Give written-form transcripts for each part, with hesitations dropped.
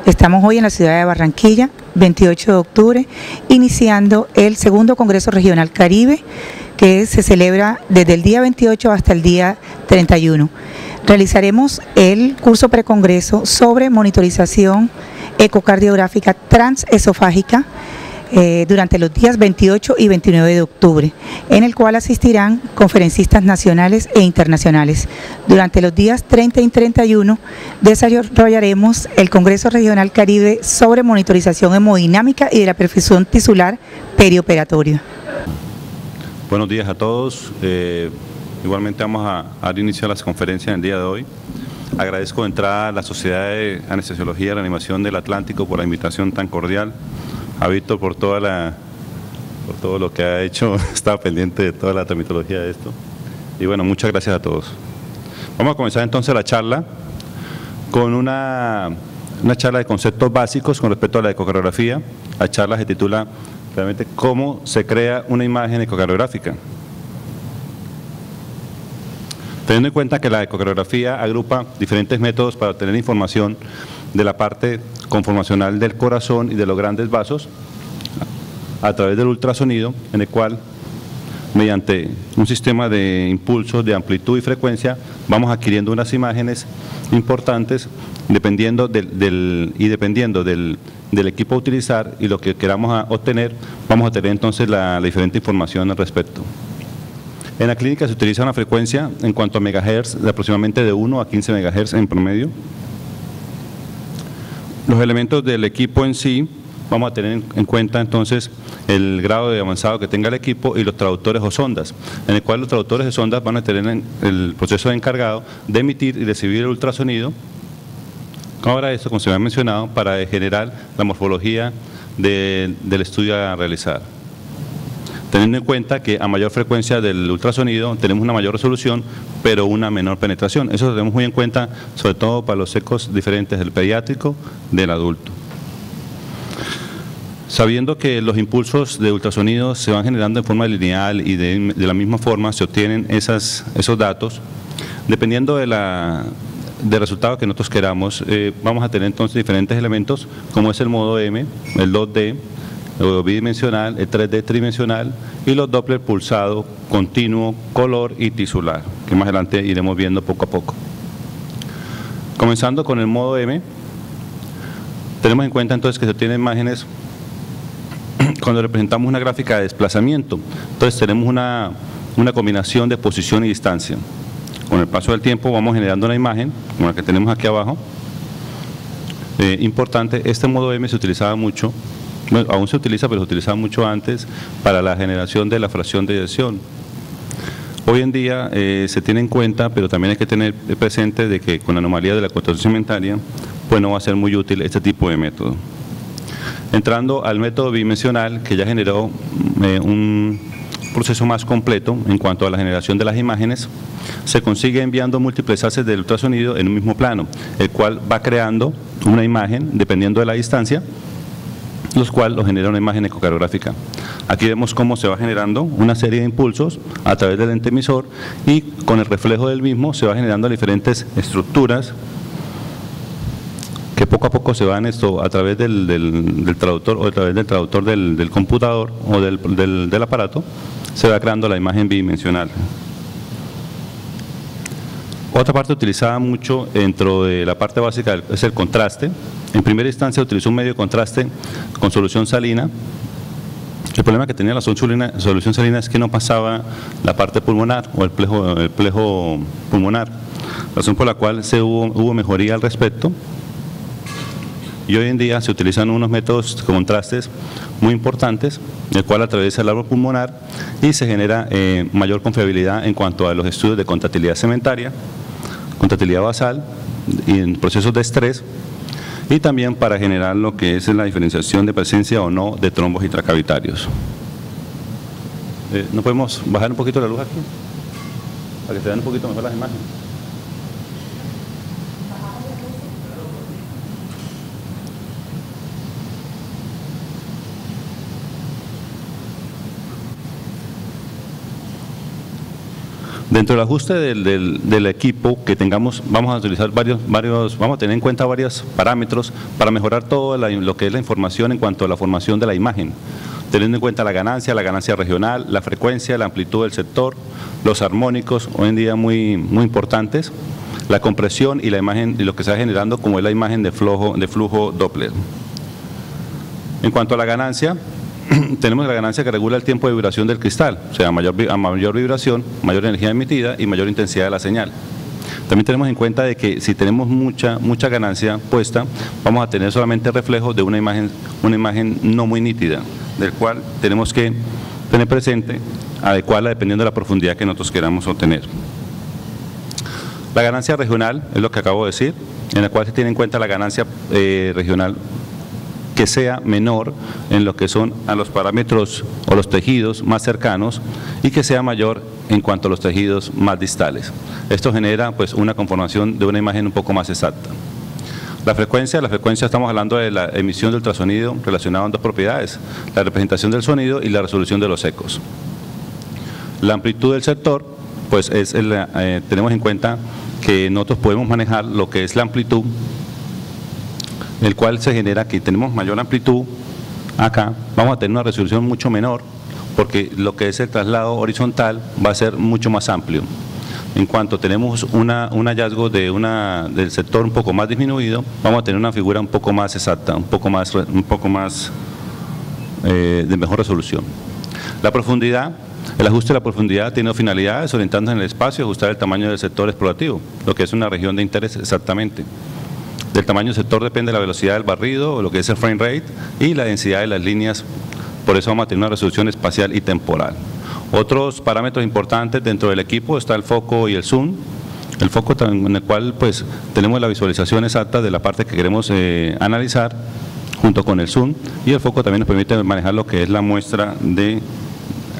Estamos hoy en la ciudad de Barranquilla, 28 de octubre, iniciando el segundo Congreso Regional Caribe, que se celebra desde el día 28 hasta el día 31. Realizaremos el curso precongreso sobre monitorización ecocardiográfica transesofágica durante los días 28 y 29 de octubre, en el cual asistirán conferencistas nacionales e internacionales. Durante los días 30 y 31 desarrollaremos el Congreso Regional Caribe sobre monitorización hemodinámica y de la perfusión tisular perioperatoria. Buenos días a todos. Igualmente vamos a dar inicio a las conferencias en el día de hoy. Agradezco de entrada a la Sociedad de Anestesiología y Reanimación del Atlántico por la invitación tan cordial. A Víctor por todo lo que ha hecho, estaba pendiente de toda la tramitología de esto. Y bueno, muchas gracias a todos. Vamos a comenzar entonces la charla con una charla de conceptos básicos con respecto a la ecocardiografía. La charla se titula realmente ¿Cómo se crea una imagen ecocardiográfica? Teniendo en cuenta que la ecocardiografía agrupa diferentes métodos para obtener información de la parte conformacional del corazón y de los grandes vasos a través del ultrasonido, en el cual mediante un sistema de impulsos de amplitud y frecuencia vamos adquiriendo unas imágenes importantes dependiendo del equipo a utilizar y lo que queramos obtener, vamos a tener entonces la diferente información al respecto. En la clínica se utiliza una frecuencia en cuanto a megahertz de aproximadamente de 1 a 15 megahertz en promedio. Los elementos del equipo en sí, vamos a tener en cuenta entonces el grado de avanzado que tenga el equipo y los traductores o sondas, en el cual los traductores de sondas van a tener el proceso encargado de emitir y recibir el ultrasonido. Ahora esto, como se me ha mencionado, para generar la morfología del estudio a realizar. Teniendo en cuenta que a mayor frecuencia del ultrasonido tenemos una mayor resolución, pero una menor penetración. Eso lo tenemos muy en cuenta, sobre todo para los ecos diferentes del pediátrico, del adulto. Sabiendo que los impulsos de ultrasonido se van generando en forma lineal y de la misma forma se obtienen esos datos, dependiendo del resultado que nosotros queramos, vamos a tener entonces diferentes elementos, como es el modo M, el 2D, el bidimensional, el 3D tridimensional y los Doppler pulsado, continuo, color y tisular, que más adelante iremos viendo poco a poco. Comenzando con el modo M, tenemos en cuenta entonces que se obtienen imágenes cuando representamos una gráfica de desplazamiento. Entonces tenemos una combinación de posición y distancia. Con el paso del tiempo vamos generando una imagen, como la que tenemos aquí abajo. Importante, este modo M se utilizaba mucho. Bueno, aún se utiliza, pero se utilizaba mucho antes para la generación de la fracción de eyección. Hoy en día se tiene en cuenta, pero también hay que tener presente de que con la anomalía de la contracción segmentaria, pues no va a ser muy útil este tipo de método. Entrando al método bidimensional, que ya generó un proceso más completo en cuanto a la generación de las imágenes, se consigue enviando múltiples haces del ultrasonido en un mismo plano, el cual va creando una imagen dependiendo de la distancia, los cuales lo genera una imagen ecocardiográfica. Aquí vemos cómo se va generando una serie de impulsos a través del lente emisor y con el reflejo del mismo se va generando diferentes estructuras que poco a poco se van a través del traductor o a través del traductor del computador o del aparato, se va creando la imagen bidimensional. Otra parte utilizada mucho dentro de la parte básica es el contraste. En primera instancia utilizó un medio de contraste con solución salina. El problema que tenía la solución salina es que no pasaba la parte pulmonar o el plejo pulmonar, razón por la cual hubo mejoría al respecto. Y hoy en día se utilizan unos métodos de contrastes muy importantes, el cual atraviesa el árbol pulmonar y se genera mayor confiabilidad en cuanto a los estudios de contractilidad segmentaria, contractilidad basal y en procesos de estrés, y también para generar lo que es la diferenciación de presencia o no de trombos intracavitarios. ¿No podemos bajar un poquito la luz aquí? para que se vean un poquito mejor las imágenes. Dentro del ajuste del equipo que tengamos, vamos a utilizar vamos a tener en cuenta varios parámetros para mejorar todo lo que es la información en cuanto a la formación de la imagen, teniendo en cuenta la ganancia regional, la frecuencia, la amplitud del sector, los armónicos, hoy en día muy importantes, la compresión y la imagen y lo que se está generando como es la imagen de flujo Doppler. En cuanto a la ganancia, tenemos la ganancia que regula el tiempo de vibración del cristal, o sea, a mayor vibración, mayor energía emitida y mayor intensidad de la señal. También tenemos en cuenta de que si tenemos mucha ganancia puesta, vamos a tener solamente reflejos de una imagen no muy nítida, del cual tenemos que tener presente, adecuarla dependiendo de la profundidad que nosotros queramos obtener. La ganancia regional es lo que acabo de decir, en la cual se tiene en cuenta la ganancia regional que sea menor en lo que son a los parámetros o los tejidos más cercanos y que sea mayor en cuanto a los tejidos más distales. Esto genera pues una conformación de una imagen un poco más exacta. La frecuencia estamos hablando de la emisión de ultrasonido relacionado en dos propiedades, la representación del sonido y la resolución de los ecos. La amplitud del sector, pues tenemos en cuenta que nosotros podemos manejar lo que es la amplitud, el cual se genera que tenemos mayor amplitud, acá vamos a tener una resolución mucho menor, porque lo que es el traslado horizontal va a ser mucho más amplio. En cuanto tenemos un hallazgo del sector un poco más disminuido, vamos a tener una figura un poco más exacta, un poco más de mejor resolución. La profundidad, el ajuste de la profundidad tiene finalidades orientándose en el espacio y ajustar el tamaño del sector explorativo, lo que es una región de interés exactamente. Del tamaño del sector depende la velocidad del barrido, o lo que es el frame rate, y la densidad de las líneas, por eso vamos a tener una resolución espacial y temporal. Otros parámetros importantes dentro del equipo está el foco y el zoom. El foco en el cual pues tenemos la visualización exacta de la parte que queremos analizar, junto con el zoom, y el foco también nos permite manejar lo que es la muestra de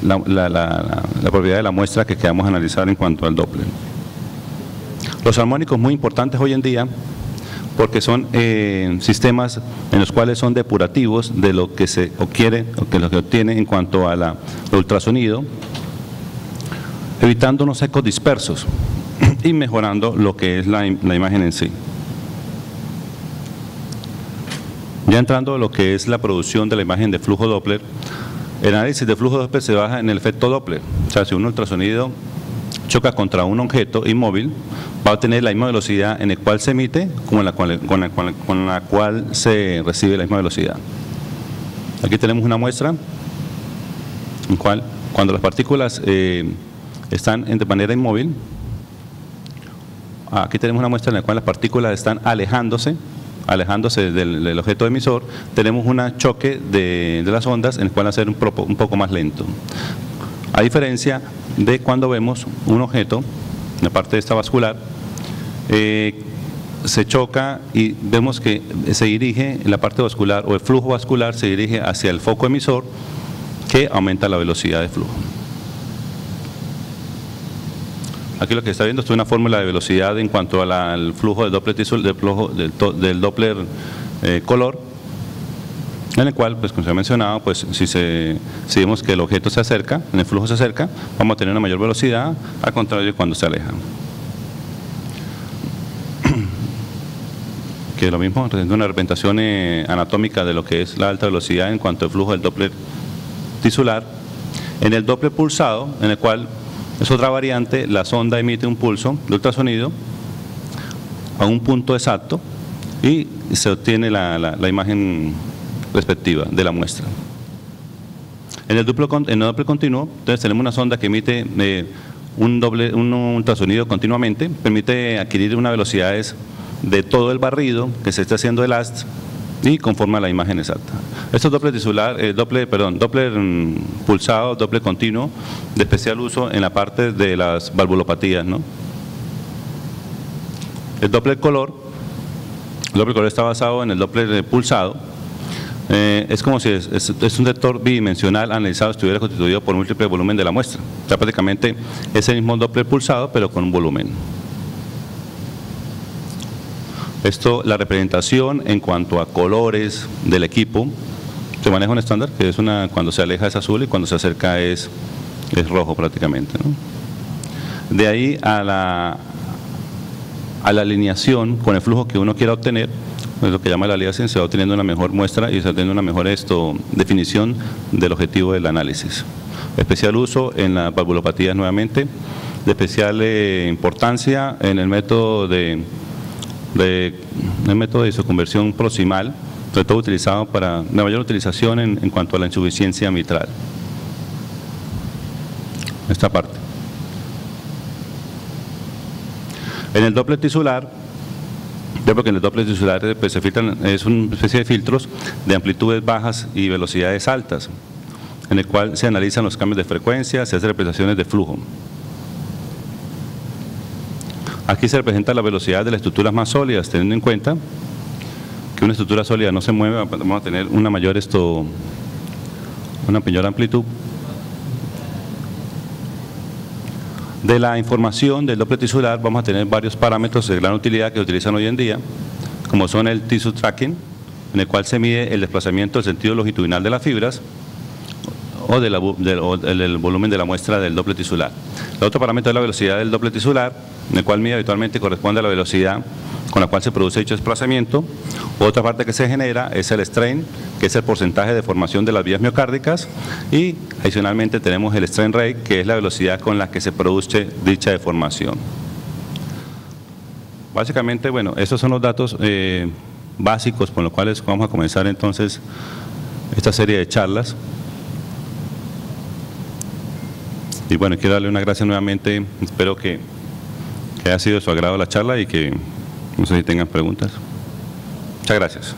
la propiedad de la muestra que queramos analizar en cuanto al Doppler. Los armónicos muy importantes hoy en día, porque son sistemas en los cuales son depurativos de lo que se quiere o que lo que obtiene en cuanto al ultrasonido, evitando unos ecos dispersos y mejorando lo que es la imagen en sí. Ya entrando a lo que es la producción de la imagen de flujo Doppler, el análisis de flujo Doppler se basa en el efecto Doppler, o sea, si un ultrasonido choca contra un objeto inmóvil, va a tener la misma velocidad en el cual se emite con la cual se recibe la misma velocidad. Aquí tenemos una muestra en cual cuando las partículas están de manera inmóvil, aquí tenemos una muestra en la cual las partículas están alejándose del objeto emisor, tenemos un choque de las ondas en el cual va a ser un poco más lento. A diferencia de cuando vemos un objeto, en la parte de esta vascular, se choca y vemos que se dirige en la parte vascular, o el flujo vascular se dirige hacia el foco emisor, que aumenta la velocidad de flujo. Aquí lo que está viendo es una fórmula de velocidad en cuanto al flujo del Doppler del Doppler color, en el cual, pues como se ha mencionado, pues si vemos que el objeto se acerca, en el flujo se acerca, vamos a tener una mayor velocidad, al contrario de cuando se aleja. Que lo mismo, representa una representación anatómica de lo que es la alta velocidad en cuanto al flujo del Doppler tisular. En el Doppler pulsado, en el cual es otra variante, la sonda emite un pulso de ultrasonido a un punto exacto y se obtiene la imagen respectiva de la muestra. En el Doppler continuo, entonces tenemos una sonda que emite un ultrasonido continuamente, permite adquirir unas velocidades de todo el barrido que se está haciendo el AST y conforma la imagen exacta. Estos Doppler Doppler pulsado, Doppler continuo, de especial uso en la parte de las valvulopatías, ¿no? El Doppler color está basado en el Doppler pulsado, Es como si es un sector bidimensional analizado, estuviera constituido por múltiple volumen de la muestra. O sea, prácticamente es el mismo Doppler pulsado, pero con un volumen. Esto, la representación en cuanto a colores del equipo, se maneja un estándar, que es cuando se aleja es azul y cuando se acerca es rojo prácticamente, ¿no? De ahí a la alineación con el flujo que uno quiera obtener, es lo que llama la aliasing, se va obteniendo una mejor muestra y se va obteniendo una mejor definición del objetivo del análisis. Especial uso en las valvulopatías nuevamente, de especial importancia en el método de isoconversión proximal, sobre todo utilizado para la mayor utilización en cuanto a la insuficiencia mitral. Esta parte. En el Doppler tisular, porque en el Doppler tisular pues, se filtran, es una especie de filtros de amplitudes bajas y velocidades altas, en el cual se analizan los cambios de frecuencia, se hacen representaciones de flujo. Aquí se representa la velocidad de las estructuras más sólidas, teniendo en cuenta que una estructura sólida no se mueve, vamos a tener una mayor amplitud. De la información del Doppler tisular vamos a tener varios parámetros de gran utilidad que se utilizan hoy en día, como son el tissue tracking, en el cual se mide el desplazamiento del sentido longitudinal de las fibras o el volumen de la muestra del Doppler tisular. El otro parámetro es la velocidad del Doppler tisular, en el cual mide habitualmente corresponde a la velocidad con la cual se produce dicho desplazamiento. Otra parte que se genera es el strain, que es el porcentaje de formación de las vías miocárdicas, y adicionalmente tenemos el strain rate, que es la velocidad con la que se produce dicha deformación. Básicamente, bueno, estos son los datos básicos con los cuales vamos a comenzar entonces esta serie de charlas. Y bueno, quiero darle una gracias nuevamente, espero que haya sido de su agrado la charla y que no sé si tengan preguntas. Muchas gracias.